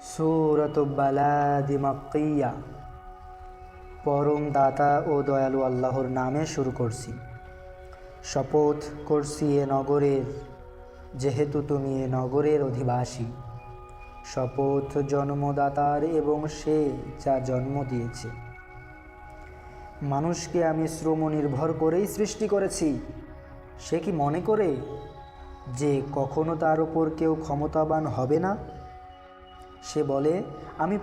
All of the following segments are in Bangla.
সূরাতু বালাদি মাক্কিয়া। পরম দাতা ও দয়ালু আল্লাহর নামে শুরু করছি। শপথ করছি এ নগরের, যেহেতু তুমি এ নগরের অধিবাসী। শপথ জন্মদাতার এবং সে যা জন্ম দিয়েছে। মানুষকে আমি শ্রম নির্ভর করেই সৃষ্টি করেছি। সে কি মনে করে যে কখনো তার উপর কেউ ক্ষমতাবান হবে না? সে বলে আমি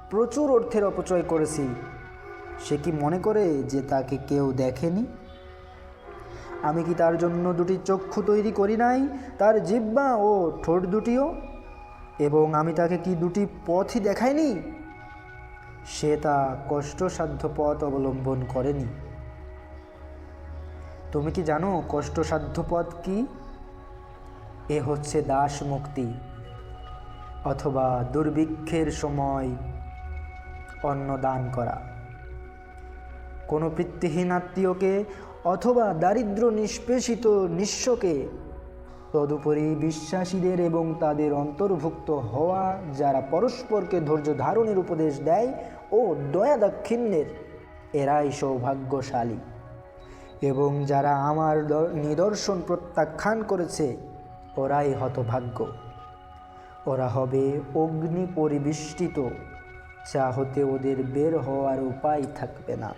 প্রচুর অর্থের অপচয় করেছি। সে কি মনে করে যে তাকে কেউ দেখেনি? আমি কি তার জন্য দুটি চক্ষু তৈরি করি নাই, তার জিহ্বা ও ঠোঁট দুটিও? এবং আমি তাকে কি দুটি পথই দেখাইনি? সে তা কষ্টসাধ্য পথ অবলম্বন করেনি। তুমি কি জানো কষ্টসাধ্য পথ কি? এ হচ্ছে দাস মুক্তি, অথবা দুর্ভিক্ষের সময় অন্ন দান করা, কোনো পিতৃহীন আত্মীয়কে অথবা দারিদ্র নিষ্পেষিত নিঃস্বকে, তদুপরি বিশ্বাসীদের এবং তাদের অন্তর্ভুক্ত হওয়া যারা পরস্পরকে ধৈর্য ধারণের উপদেশ দেয় ও দয়া দাক্ষিণ্যের, এরাই সৌভাগ্যশালী। এবং যারা আমার নিদর্শন প্রত্যাখ্যান করেছে ওরাই হতভাগ্য। ওরা হবে অগ্নি পরিবেষ্টিত, যা হতে ওদের বের হওয়ার উপায় থাকবে না।